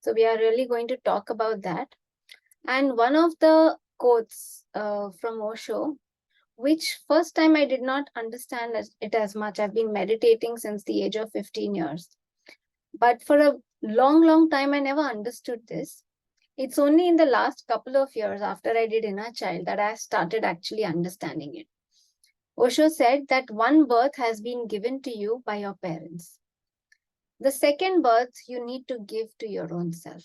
So we are really going to talk about that. And one of the quotes from Osho, which first time I did not understand it as much. I've been meditating since the age of 15 years. But for a long time, I never understood this. It's only in the last couple of years after I did Inner Child that I started actually understanding it. Osho said that one birth has been given to you by your parents. The second birth you need to give to your own self.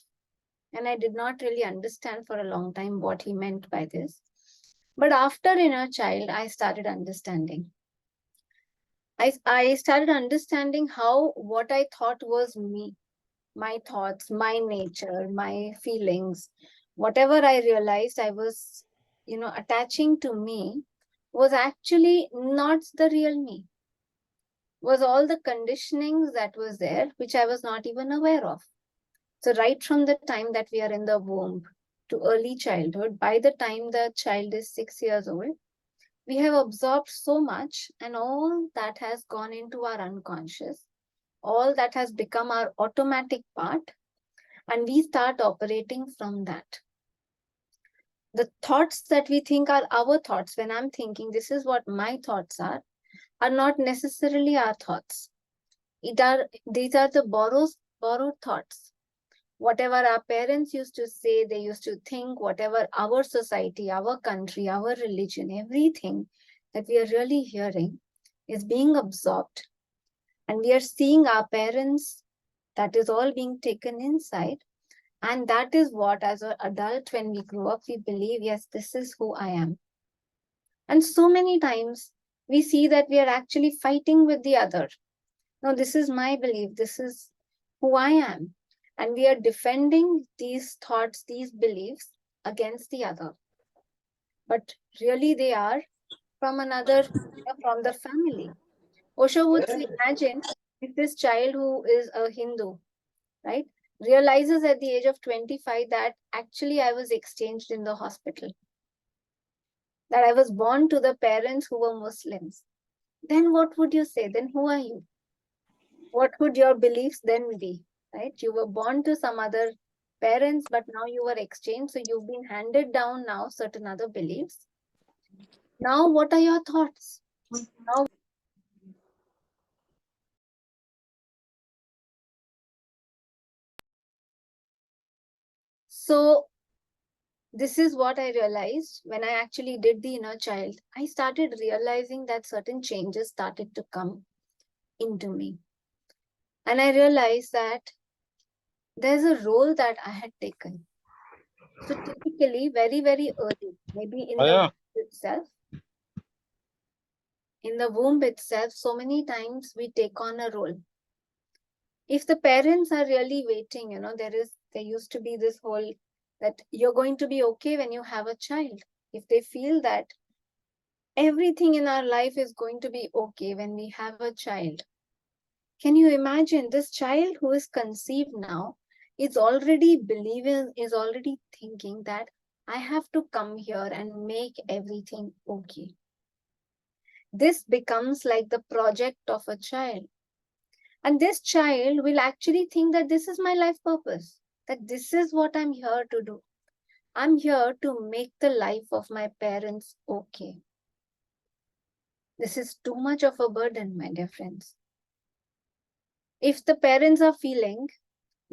And I did not really understand for a long time what he meant by this. But after Inner Child, I started understanding. I started understanding how what I thought was me, my thoughts, my nature, my feelings, whatever I realized I was, attaching to me was actually not the real me, was all the conditionings that was there, which I was not even aware of. So right from the time that we are in the womb to early childhood, by the time the child is 6 years old, we have absorbed so much, and all that has gone into our unconscious, all that has become our automatic part, and we start operating from that. The thoughts that we think are our thoughts, when I'm thinking this is what my thoughts are not necessarily our thoughts. These are the borrowed thoughts. Whatever our parents used to say, they used to think, whatever our society, our country, our religion, everything that we are really hearing is being absorbed. And we are seeing our parents, that is all being taken inside. And that is what, as an adult, when we grow up, we believe, yes, this is who I am. And so many times we see that we are actually fighting with the other. No, this is my belief. This is who I am. And we are defending these thoughts, these beliefs against the other. But really, they are from from the family. Osho would say, imagine if this child who is a Hindu, right, realizes at the age of 25 that actually I was exchanged in the hospital, that I was born to the parents who were Muslims. Then what would you say? Then who are you? What would your beliefs then be? Right? You were born to some other parents, but now you were exchanged. So you've been handed down now certain other beliefs. Now, what are your thoughts? Now, so this is what I realized when I actually did the Inner Child. I started realizing that certain changes started to come into me. And I realized that there's a role that I had taken. So typically, very early, maybe in the itself, in the womb itself, so many times we take on a role. If the parents are really waiting, there used to be this whole that you're going to be okay when you have a child. If they feel that everything in our life is going to be okay when we have a child, can you imagine this child who is conceived now is already believing, is already thinking that I have to come here and make everything okay. This becomes like the project of a child. And this child will actually think that this is my life purpose, that this is what I'm here to do. I'm here to make the life of my parents okay. This is too much of a burden, my dear friends. If the parents are feeling,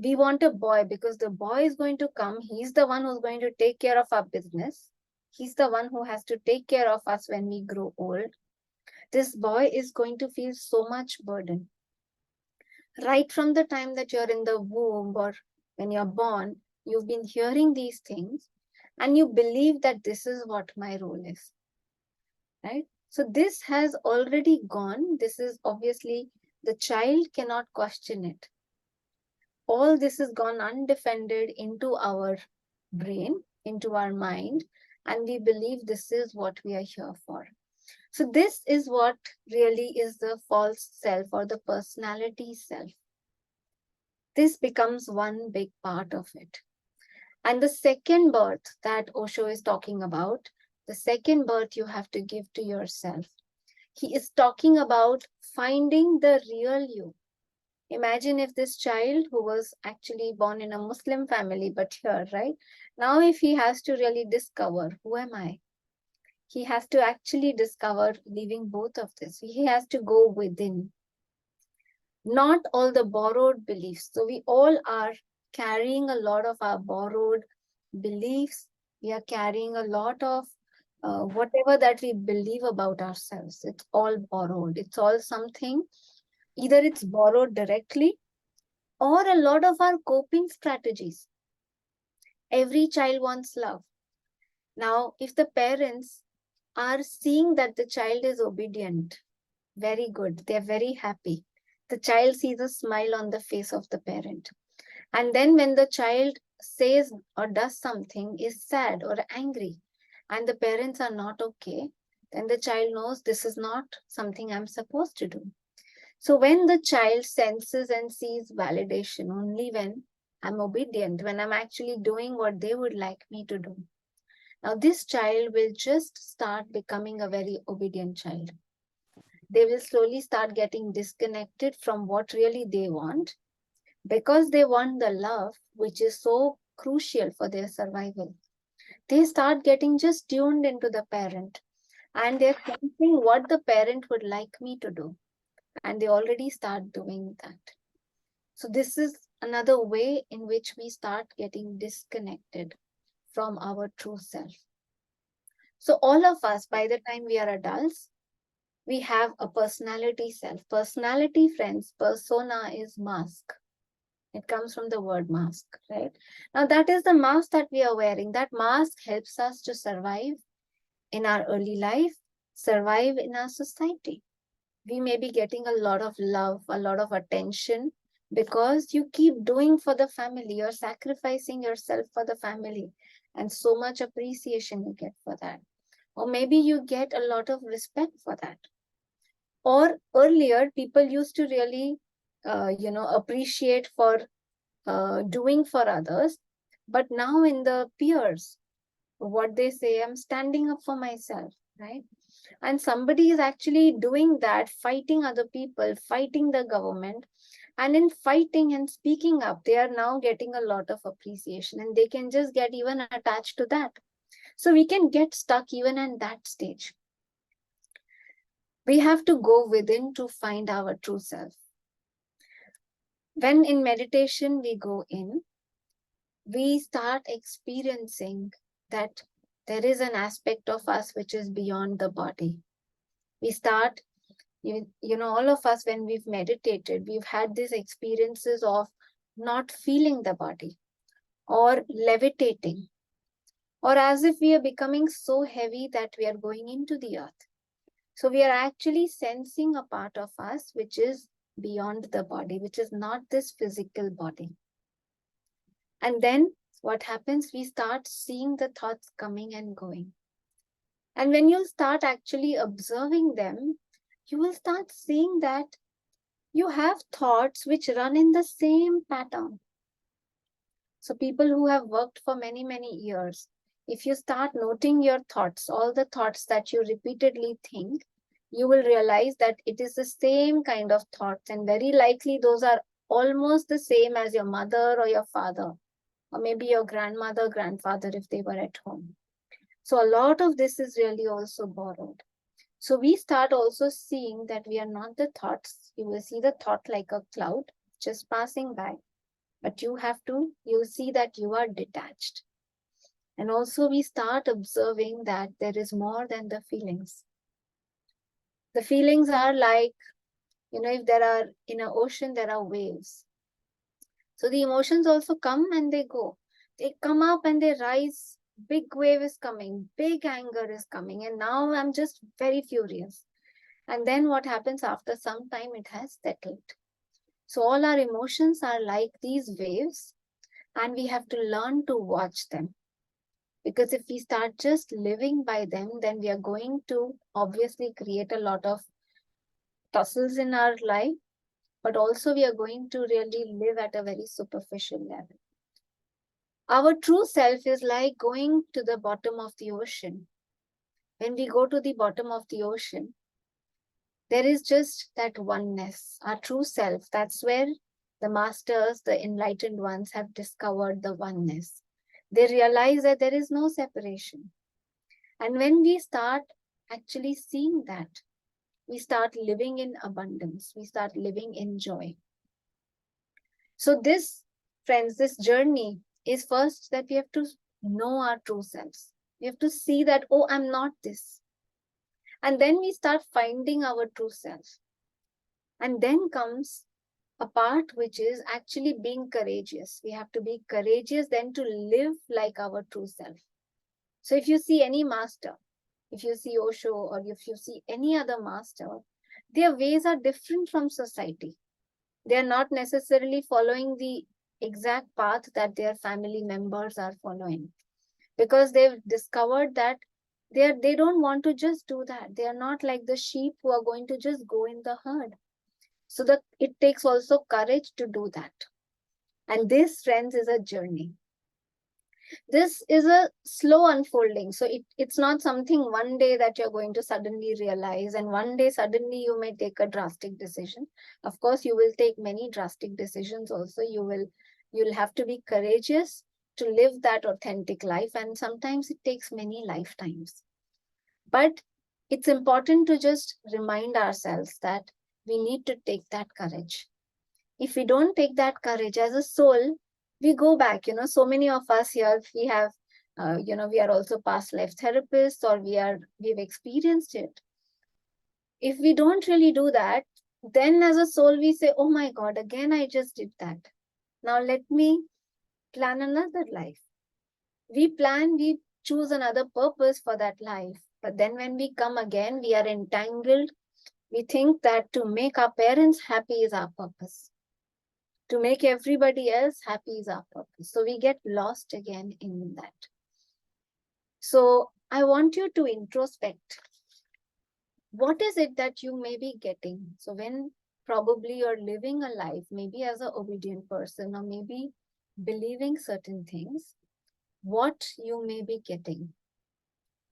we want a boy because the boy is going to come, he's the one who's going to take care of our business. He's the one who has to take care of us when we grow old. This boy is going to feel so much burden. Right from the time that you're in the womb or when you're born, you've been hearing these things and you believe that this is what my role is, right? So this has already gone. This is obviously, the child cannot question it. All this has gone undefended into our brain, into our mind, and we believe this is what we are here for. So this is what really is the false self or the personality self. This becomes one big part of it. And the second birth that Osho is talking about, the second birth you have to give to yourself. He is talking about finding the real you. Imagine if this child who was actually born in a Muslim family, but here, right? Now, if he has to really discover, who am I? He has to actually discover leaving both of this. He has to go within, not all the borrowed beliefs. So we all are carrying a lot of our borrowed beliefs. We are carrying a lot of whatever that we believe about ourselves. It's all borrowed. It's all something, either it's borrowed directly or a lot of our coping strategies. Every child wants love. Now, if the parents are seeing that the child is obedient, very good, they're very happy. The child sees a smile on the face of the parent. And then when the child says or does something, is sad or angry, and the parents are not okay, then the child knows this is not something I'm supposed to do. So when the child senses and sees validation only when I'm obedient, when I'm actually doing what they would like me to do. Now, this child will just start becoming a very obedient child. They will slowly start getting disconnected from what really they want because they want the love, which is so crucial for their survival. They start getting just tuned into the parent and they're thinking what the parent would like me to do. And they already start doing that. So, this is another way in which we start getting disconnected from our true self. So, all of us, by the time we are adults, we have a personality self. Personality, friends, persona is mask. It comes from the word mask, right? Now, that is the mask that we are wearing. That mask helps us to survive in our early life, survive in our society. We may be getting a lot of love, a lot of attention because you keep doing for the family. You're sacrificing yourself for the family, and so much appreciation you get for that. Or maybe you get a lot of respect for that. Or earlier, people used to really, appreciate for doing for others. But now in the peers, what they say, I'm standing up for myself, right? And somebody is actually doing that, fighting other people, fighting the government. And in fighting and speaking up, they are now getting a lot of appreciation and they can just get even attached to that. So we can get stuck even at that stage. We have to go within to find our true self. When in meditation we go in, we start experiencing that there is an aspect of us which is beyond the body. We start, all of us, when we've meditated, we've had these experiences of not feeling the body or levitating, or as if we are becoming so heavy that we are going into the earth. So we are actually sensing a part of us which is beyond the body, which is not this physical body. And then what happens? We start seeing the thoughts coming and going. And when you start actually observing them, you will start seeing that you have thoughts which run in the same pattern. So people who have worked for many, many years, if you start noting your thoughts, all the thoughts that you repeatedly think, you will realize that it is the same kind of thoughts. And very likely those are almost the same as your mother or your father, or maybe your grandmother, grandfather, if they were at home. So a lot of this is really also borrowed. So we start also seeing that we are not the thoughts. You will see the thought like a cloud just passing by. But you see that you are detached. And also we start observing that there is more than the feelings. The feelings are like, if there are in an ocean, there are waves. So the emotions also come and they go. They come up and they rise. Big wave is coming, big anger is coming, and now I'm just very furious. And then what happens after some time, it has settled. So all our emotions are like these waves, and we have to learn to watch them. Because if we start just living by them, then we are going to obviously create a lot of tussles in our life, but also we are going to really live at a very superficial level. Our true self is like going to the bottom of the ocean. When we go to the bottom of the ocean, There is just that oneness, our true self. That's where the masters, the enlightened ones, have discovered the oneness. They realize that there is no separation. And when we start actually seeing that, we start living in abundance, we start living in joy. So, this, friends, this journey is first that we have to know our true selves. We have to see that, oh, I'm not this. And then we start finding our true self. And then comes a part which is actually being courageous. We have to be courageous then to live like our true self. So if you see any master, if you see Osho, or if you see any other master, their ways are different from society. They are not necessarily following the exact path that their family members are following, because they've discovered that they don't want to just do that. They are not like the sheep who are going to just go in the herd. So that it takes also courage to do that. And this, friends, is a journey. This is a slow unfolding. So it's not something one day that you're going to suddenly realize, and one day suddenly you may take a drastic decision. Of course, you will take many drastic decisions also. You'll have to be courageous to live that authentic life. And sometimes it takes many lifetimes. But it's important to just remind ourselves that we need to take that courage. If we don't take that courage as a soul, we go back. So many of us here, we have, we are also past life therapists, or we've experienced it. If we don't really do that, then as a soul, we say, oh my God, again, I just did that. Now let me plan another life. We choose another purpose for that life. But then when we come again, we are entangled. We think that to make our parents happy is our purpose. To make everybody else happy is our purpose. So we get lost again in that. So I want you to introspect. What is it that you may be getting? So when probably you're living a life, maybe as an obedient person, or maybe believing certain things, what you may be getting,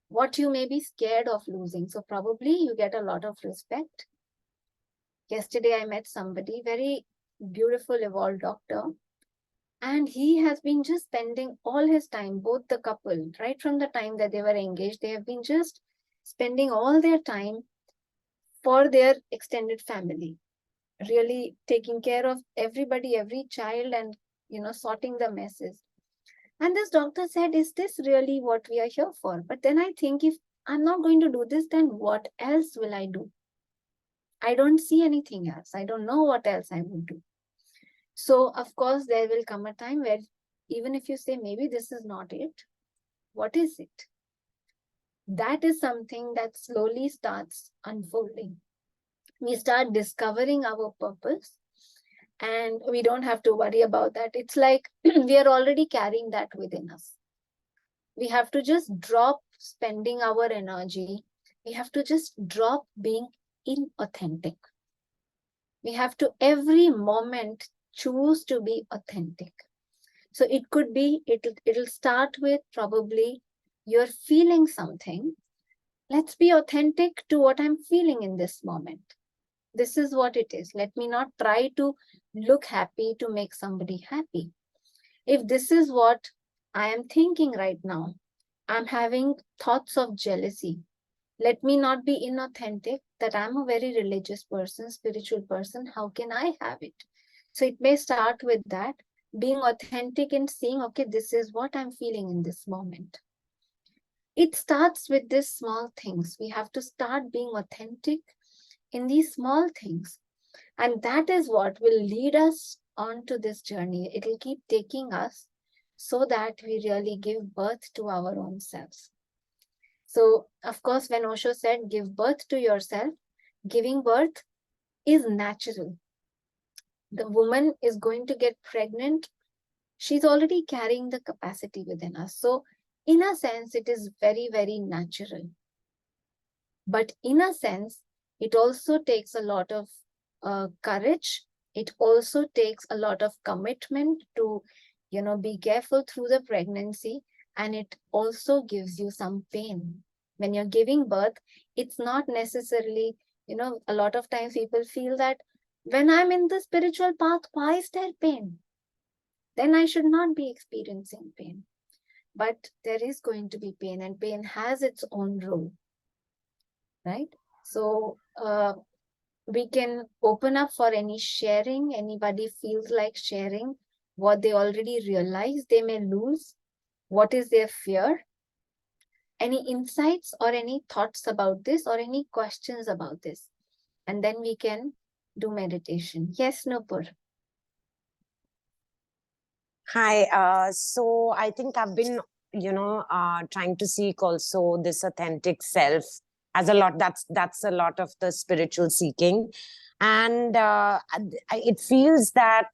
what you may be scared of losing. So probably you get a lot of respect. Yesterday I met somebody, very beautiful, evolved doctor. And he has been just spending all his time, both the couple, right from the time that they were engaged, they have been just spending all their time for their extended family, really taking care of everybody, every child, and, sorting the messes. And this doctor said, is this really what we are here for? But then I think, if I'm not going to do this, then what else will I do? I don't see anything else. I don't know what else I would do. So, of course, there will come a time where even if you say, maybe this is not it, what is it? That is something that slowly starts unfolding. We start discovering our purpose, and we don't have to worry about that. It's like we are already carrying that within us. We have to just drop spending our energy. We have to just drop being inauthentic. We have to every moment choose to be authentic. So it could be, it'll start with probably you're feeling something. Let's be authentic to what I'm feeling in this moment. This is what it is. Let me not try to look happy to make somebody happy. If this is what I am thinking right now, I'm having thoughts of jealousy. Let me not be inauthentic that I'm a very religious person, spiritual person. How can I have it? So it may start with that, being authentic and seeing, okay, this is what I'm feeling in this moment. It starts with these small things. We have to start being authentic in these small things. And that is what will lead us on to this journey. It will keep taking us so that we really give birth to our own selves. So, of course, when Osho said, give birth to yourself, giving birth is natural. The woman is going to get pregnant. She's already carrying the capacity within us. So, in a sense, it is very, very natural. But in a sense, it also takes a lot of courage. It also takes a lot of commitment to, be careful through the pregnancy. And it also gives you some pain. When you're giving birth, it's not necessarily, A lot of times people feel that when I'm in the spiritual path, why is there pain? Then I should not be experiencing pain. But there is going to be pain, and pain has its own role, right? So we can open up for any sharing. Anybody feels like sharing what they already realize they may lose, what is their fear, any insights or any thoughts about this, or any questions about this, and then we can do meditation. Yes, Nupur. Hi. So I think I've been, trying to seek also this authentic self as a lot. That's a lot of the spiritual seeking, and it feels that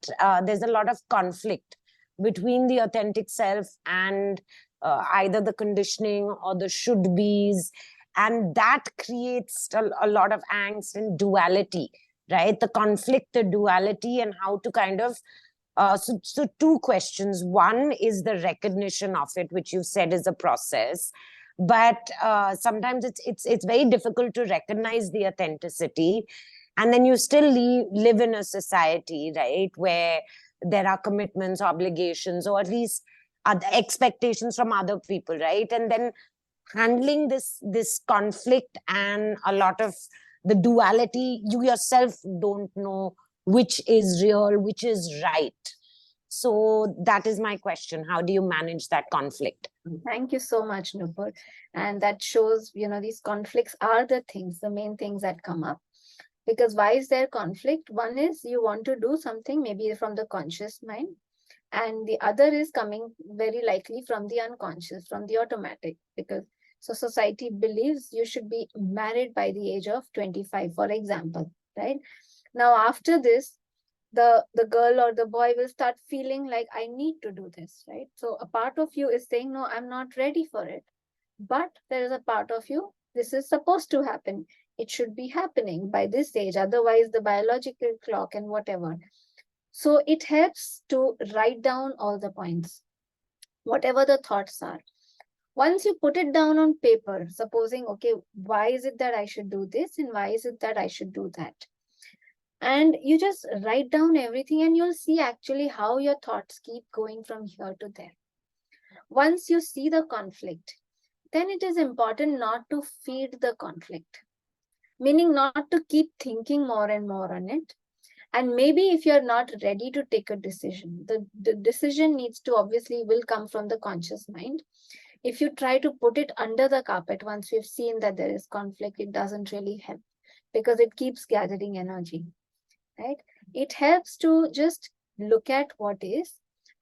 there's a lot of conflict between the authentic self and either the conditioning or the should be's, and that creates a lot of angst and duality, right? The conflict, the duality, and how to kind of so two questions. One is the recognition of it, which you said is a process, but sometimes it's very difficult to recognize the authenticity, and then you still live in a society, right, where there are commitments, obligations, or at least other expectations from other people, right? And then handling this conflict and a lot of the duality, you yourself don't know which is real, which is right. So that is my question. How do you manage that conflict? Thank you so much, Nupur. And that shows, these conflicts are the main things that come up. Because why is there conflict? One is you want to do something maybe from the conscious mind, and the other is coming very likely from the unconscious, from the automatic. Because so society believes you should be married by the age of 25, for example, right? Now, after this, the girl or the boy will start feeling like I need to do this, right? So a part of you is saying, no, I'm not ready for it. But there is a part of you, this is supposed to happen. It should be happening by this age, otherwise the biological clock and whatever. So it helps to write down all the points, whatever the thoughts are. Once you put it down on paper, supposing, okay, why is it that I should do this and why is it that I should do that? And you just write down everything, and you'll see actually how your thoughts keep going from here to there. Once you see the conflict, then it is important not to feed the conflict, meaning not to keep thinking more and more on it. And maybe if you're not ready to take a decision, the decision needs to obviously will come from the conscious mind. If you try to put it under the carpet, once we've seen that there is conflict, it doesn't really help because it keeps gathering energy, right? It helps to just look at what is,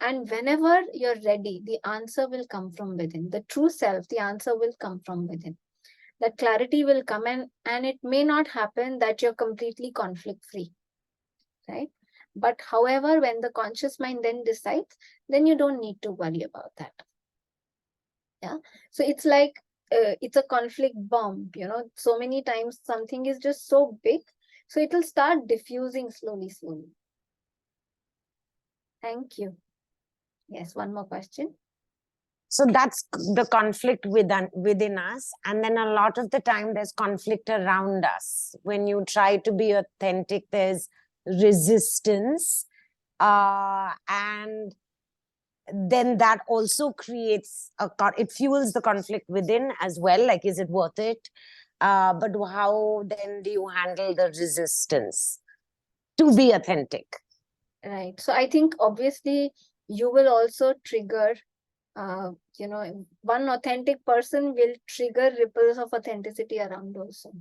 and whenever you're ready, the answer will come from within. The true self, the answer will come from within. That clarity will come, and it may not happen that you're completely conflict free, right? But however, when the conscious mind then decides, then you don't need to worry about that. Yeah. So it's like it's a conflict bomb, so many times something is just so big, so it will start diffusing slowly, slowly. Thank you. Yes, one more question. So that's the conflict within us, and then a lot of the time there's conflict around us. When you try to be authentic, there's resistance, and then that also creates it fuels the conflict within as well. Like, is it worth it? But how then do you handle the resistance to be authentic? Right. So I think obviously you will also trigger, one authentic person will trigger ripples of authenticity around also.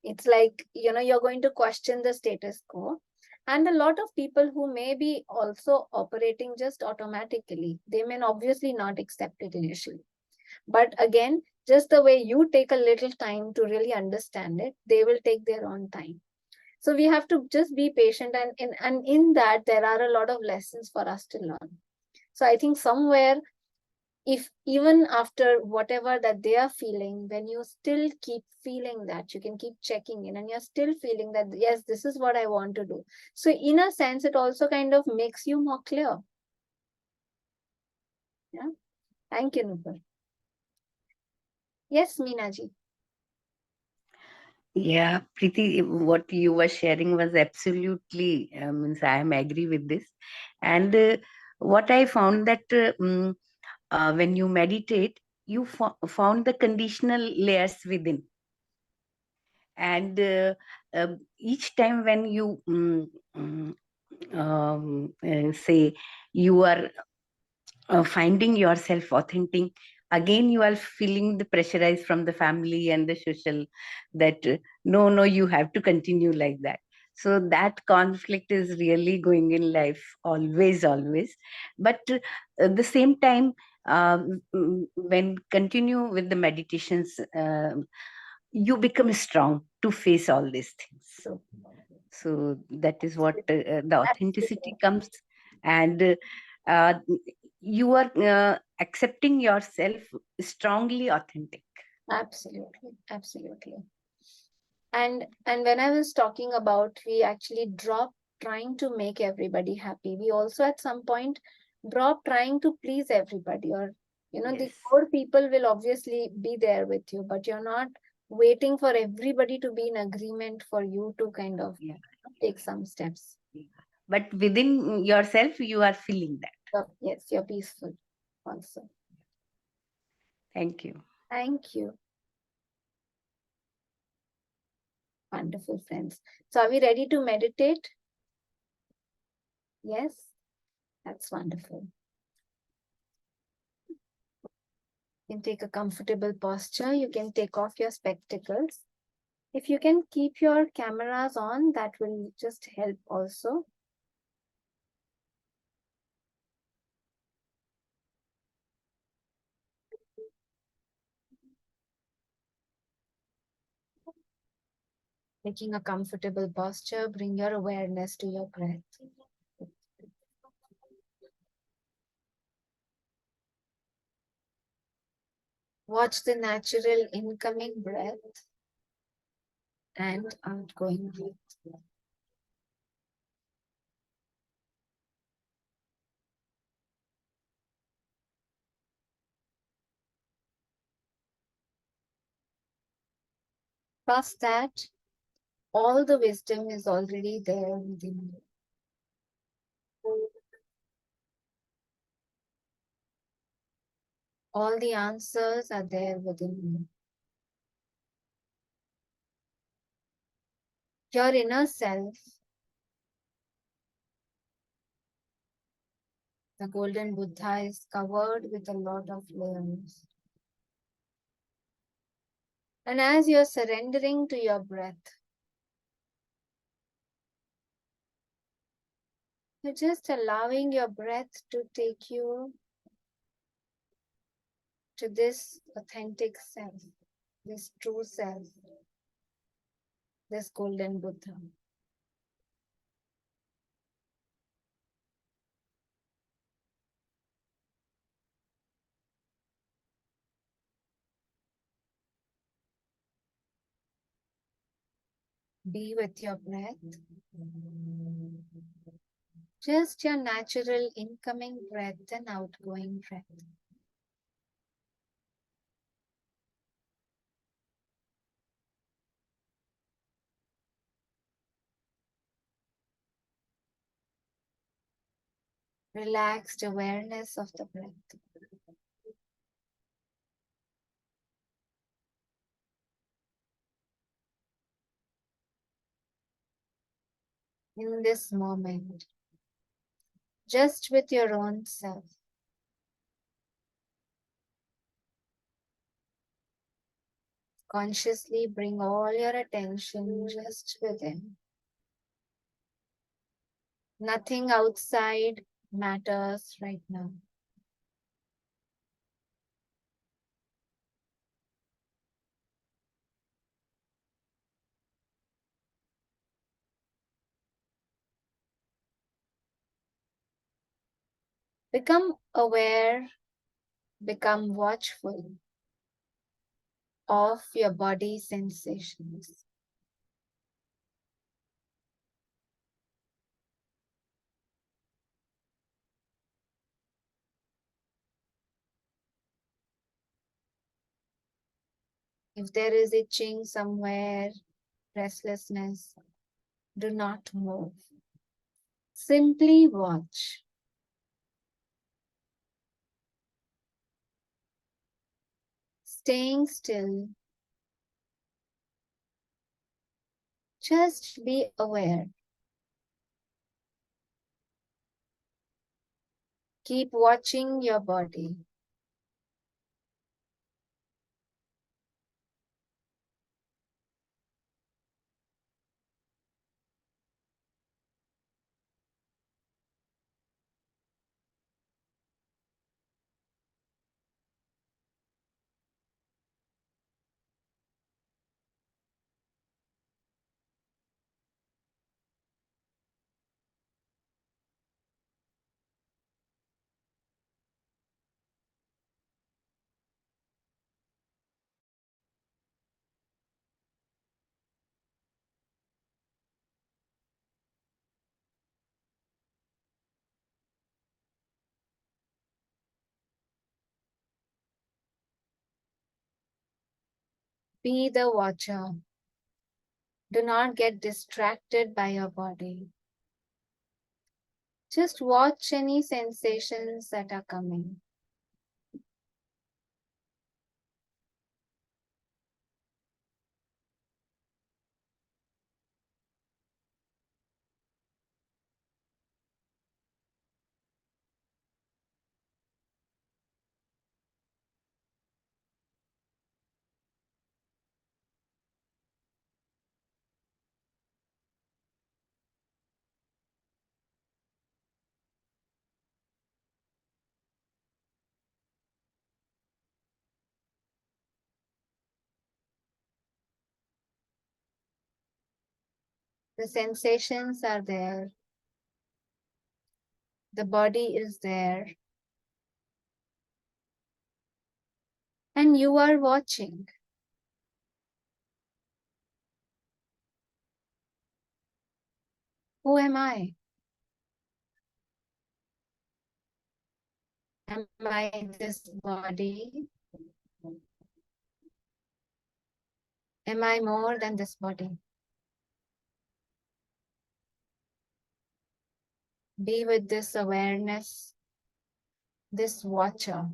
It's like, you're going to question the status quo. And a lot of people who may be also operating just automatically, they may obviously not accept it initially. But again, just the way you take a little time to really understand it, they will take their own time. So we have to just be patient, and in that there are a lot of lessons for us to learn. So I think somewhere, if even after whatever that they are feeling, when you still keep feeling that, you can keep checking in and you're still feeling that, yes, this is what I want to do. So in a sense, it also kind of makes you more clear. Yeah. Thank you, Nupur. Yes, Meenaji. Yeah, Preeti, what you were sharing was absolutely, means I am agree with this. And what I found that when you meditate, you found the conditional layers within. And each time when you say you are finding yourself authentic, again you are feeling the pressurized from the family and the social, that no, no, you have to continue like that. So that conflict is really going in life, always, always. But at the same time, when continue with the meditations, you become strong to face all these things. So that is what the authenticity Absolutely. comes. And uh, you are accepting yourself strongly authentic. Absolutely. Absolutely. And when I was talking about, we actually drop trying to make everybody happy. We also at some point drop trying to please everybody, or the Yes. core people will obviously be there with you, but you're not waiting for everybody to be in agreement for you to kind of Yeah. take some steps. Yeah. But within yourself, you are feeling that. Yes, you're peaceful also. Thank you. Thank you. Wonderful friends. So are we ready to meditate? Yes, that's wonderful. You can take a comfortable posture. You can take off your spectacles. If you can keep your cameras on, that will just help also. Taking a comfortable posture, bring your awareness to your breath. Watch the natural incoming breath and outgoing breath. Trust that all the wisdom is already there within you. All the answers are there within you. Your inner self, the golden Buddha, is covered with a lot of layers. And as you're surrendering to your breath, you're just allowing your breath to take you to this authentic self, this true self, this golden Buddha. Be with your breath. Just your natural incoming breath and outgoing breath. Relaxed awareness of the breath. In this moment, just with your own self. Consciously bring all your attention just within. Nothing outside matters right now. Become aware, become watchful of your body sensations. If there is itching somewhere, restlessness. Do not move. Simply watch. Staying still. Just be aware. Keep watching your body. Be the watcher. Do not get distracted by your body. Just watch any sensations that are coming. The sensations are there. The body is there. And you are watching. Who am I? Am I this body? Am I more than this body? Be with this awareness, this watcher.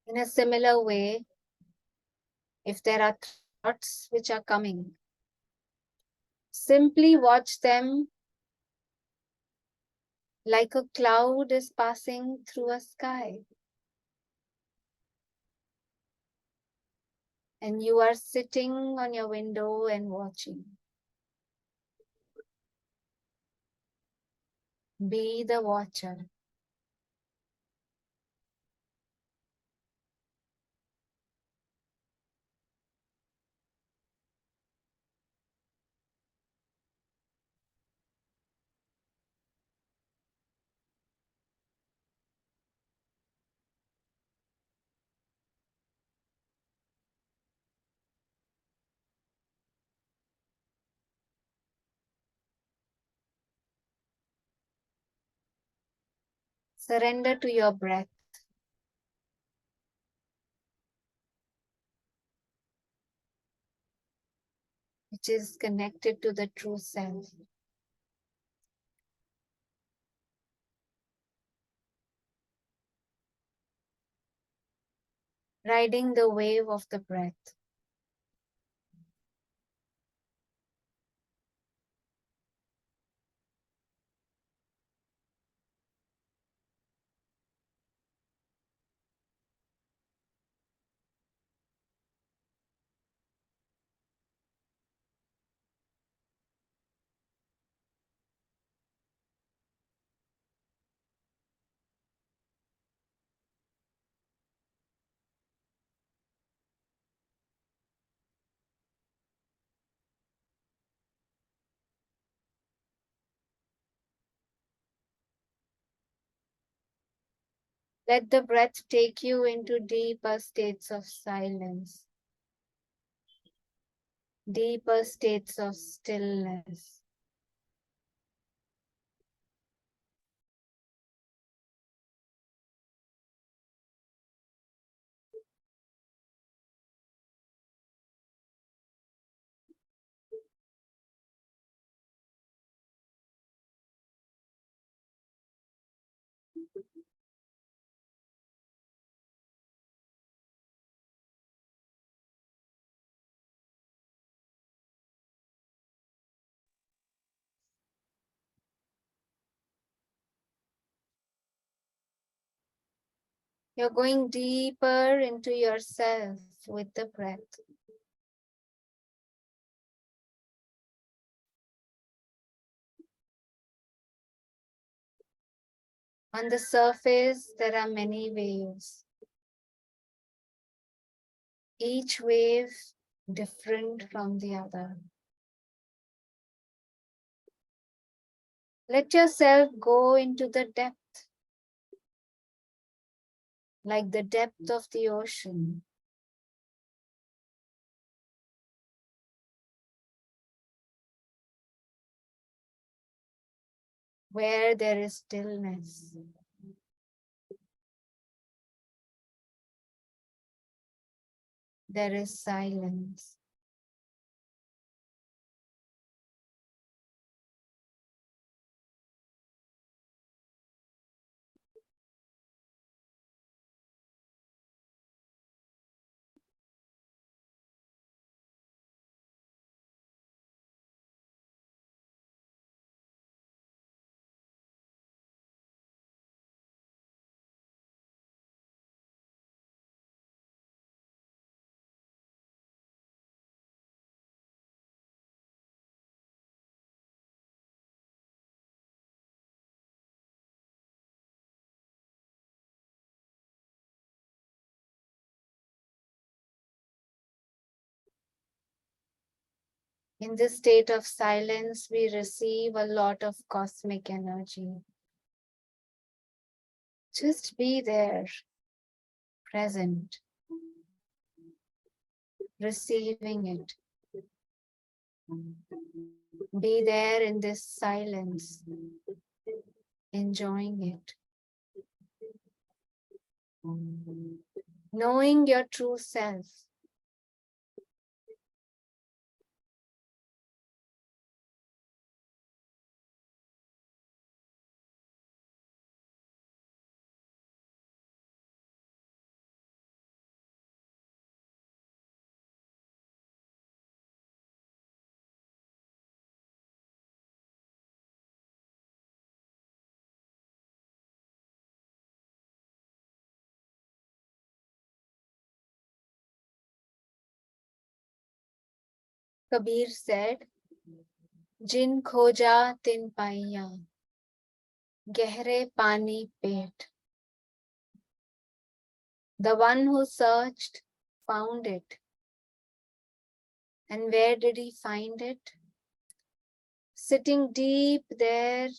In a similar way, if there are thoughts which are coming, simply watch them like a cloud is passing through a sky. And you are sitting on your window and watching. Be the watcher. Surrender to your breath, which is connected to the true self. Riding the wave of the breath. Let the breath take you into deeper states of silence, deeper states of stillness. You're going deeper into yourself with the breath. On the surface, there are many waves, each wave different from the other. Let yourself go into the depth, like the depth of the ocean. Where there is stillness. There is silence. In this state of silence, we receive a lot of cosmic energy. Just be there, present, receiving it. Be there in this silence, enjoying it. Knowing your true self. Kabir said, Jin khoja tin paiya, gehre pani pet. The one who searched found it. And where did he find it? Sitting deep there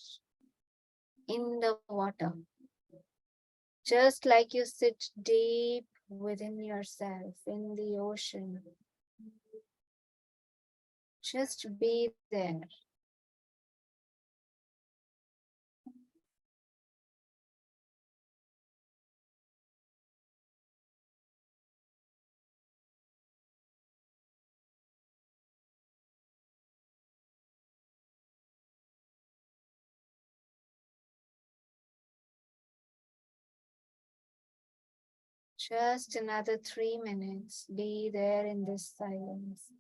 in the water. Just like you sit deep within yourself in the ocean. Just be there. Just another 3 minutes. Be there in this silence.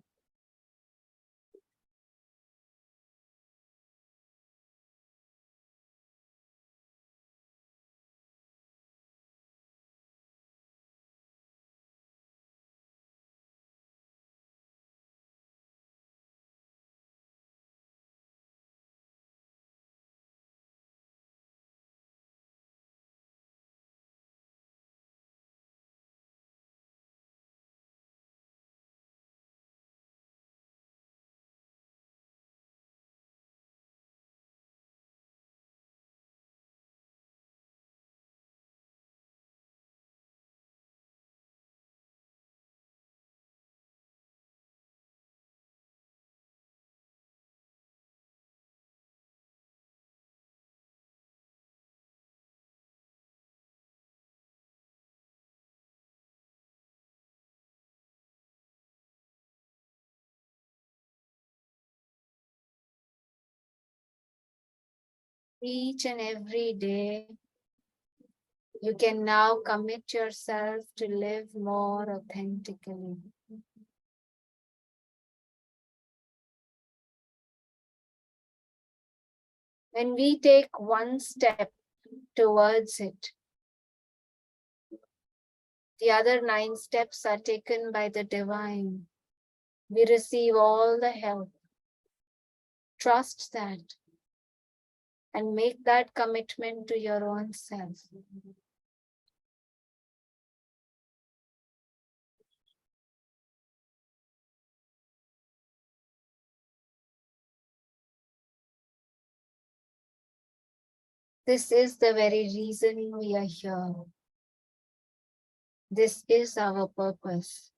Each and every day, you can now commit yourself to live more authentically. When we take one step towards it, the other 9 steps are taken by the divine. We receive all the help. Trust that and make that commitment to your own self. This is the very reason we are here. This is our purpose.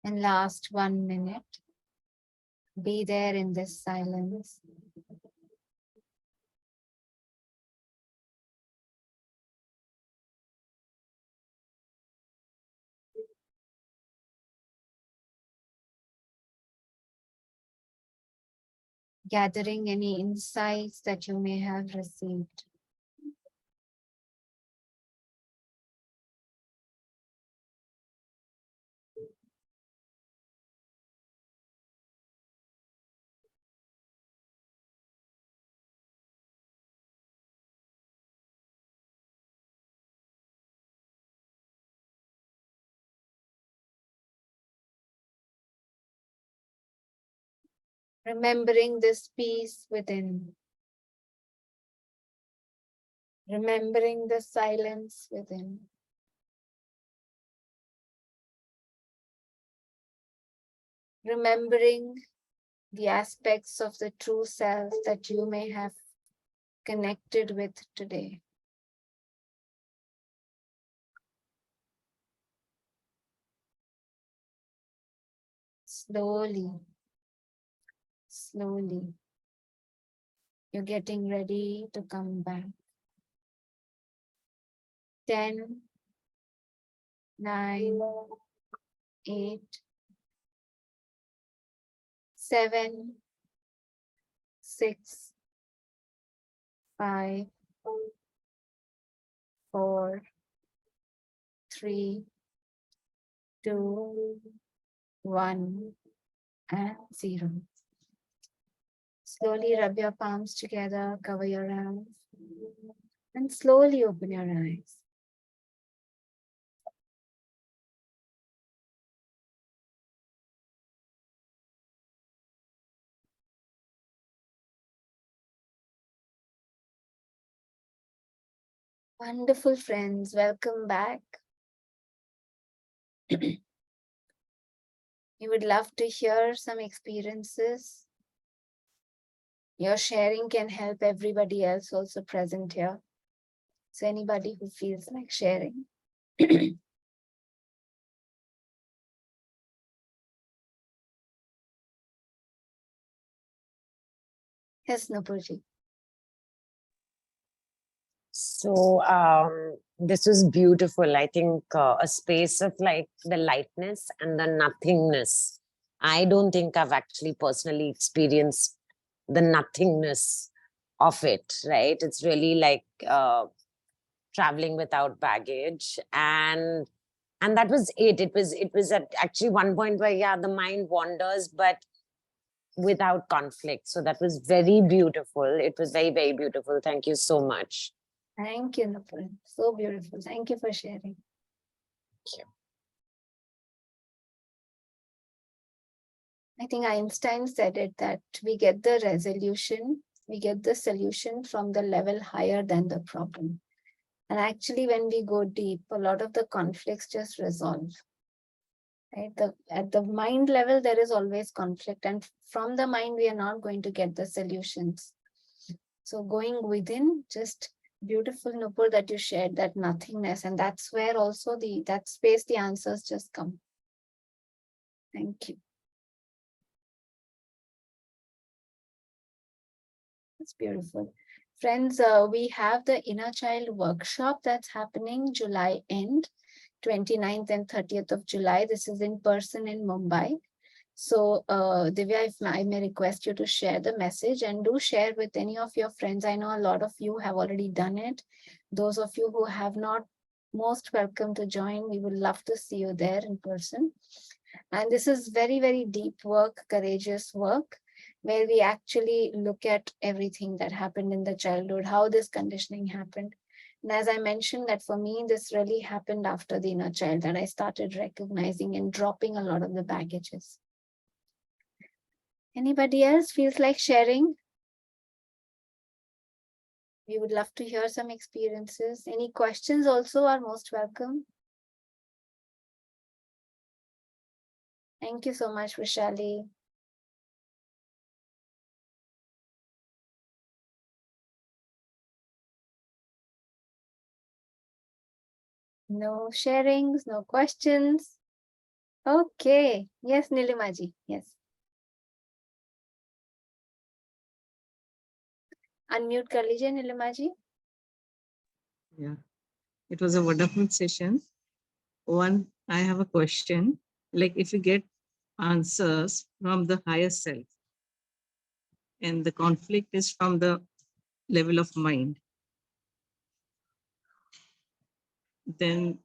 And last 1 minute, be there in this silence. Gathering any insights that you may have received. Remembering this peace within. Remembering the silence within. Remembering the aspects of the true self that you may have connected with today. Slowly, slowly, you're getting ready to come back. 10, 9, 8, 7, 6, 5, 4, 3, 2, 1, and 0. Slowly rub your palms together, cover your eyes, and slowly open your eyes. Wonderful friends, welcome back. You would love to hear some experiences. Your sharing can help everybody else also present here. So anybody who feels like sharing. Yes, Nupurji. So this was beautiful. I think a space of like the lightness and the nothingness. I don't think I've actually personally experienced the nothingness of it, right? It's really like traveling without baggage, and that was it. It was at actually one point where yeah, the mind wanders, but without conflict. So that was very beautiful. It was very, very beautiful. Thank you so much. Thank you, Nupur. So beautiful. Thank you for sharing. Thank you. I think Einstein said it that we get the resolution, we get the solution from the level higher than the problem. And actually, when we go deep, a lot of the conflicts just resolve. Right? At the mind level, there is always conflict, and from the mind, we are not going to get the solutions. So going within, just beautiful, Nupur, that you shared that nothingness, and that's where also that space the answers just come. Thank you. That's beautiful. Friends, we have the Inner Child workshop that's happening July end, 29th and 30th of July. This is in person in Mumbai. So, Divya, if I may request you to share the message, and do share with any of your friends. I know a lot of you have already done it. Those of you who have not, most welcome to join. We would love to see you there in person. And this is very, very deep work, courageous work, where we actually look at everything that happened in the childhood, how this conditioning happened. And as I mentioned, that for me, this really happened after the inner child, that I started recognizing and dropping a lot of the baggages. Anybody else feels like sharing? We would love to hear some experiences. Any questions also are most welcome. Thank you so much, Vishali. No sharings, no questions. Okay. Yes, Nilimaji. Yes. Unmute कर लीजिए नीलिमा जी. Yeah, it was a wonderful session. One, I have a question. Like, if you get answers from the higher self and the conflict is from the level of mind, then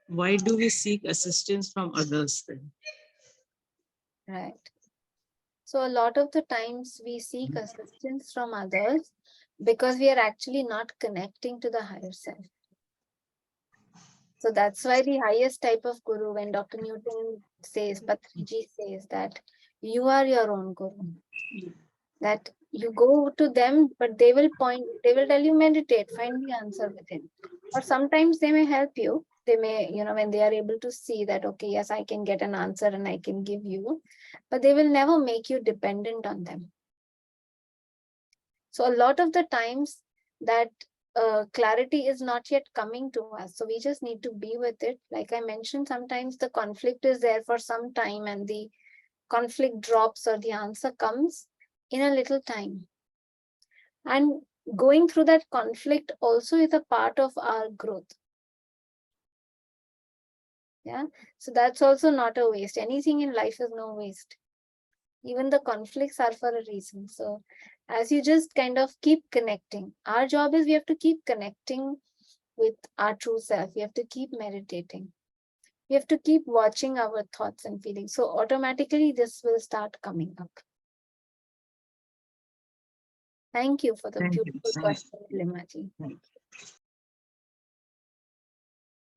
why do we seek assistance from others then? Right. So a lot of the times we seek assistance from others because we are actually not connecting to the higher self. So that's why the highest type of guru, when Dr. Newton says, Patriji says that you are your own guru. That you go to them, but they will tell you, meditate, find the answer within. Or sometimes they may help you. They may, when they are able to see that, okay, yes, I can get an answer and I can give you, but they will never make you dependent on them. So a lot of the times that clarity is not yet coming to us. So we just need to be with it. Like I mentioned, sometimes the conflict is there for some time and the conflict drops or the answer comes in a little time. And going through that conflict also is a part of our growth. Yeah. So that's also not a waste. Anything in life is no waste. Even the conflicts are for a reason. So as you just kind of keep connecting, our job is we have to keep connecting with our true self. We have to keep meditating. We have to keep watching our thoughts and feelings. So automatically this will start coming up. Thank you for the Thank you. beautiful question, Limaji.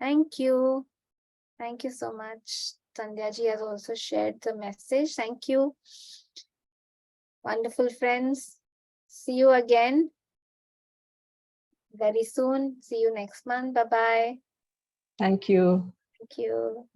Thank you. Thank you so much. Sandhya ji has also shared the message. Thank you. Wonderful friends. See you again very soon. See you next month. Bye-bye. Thank you. Thank you.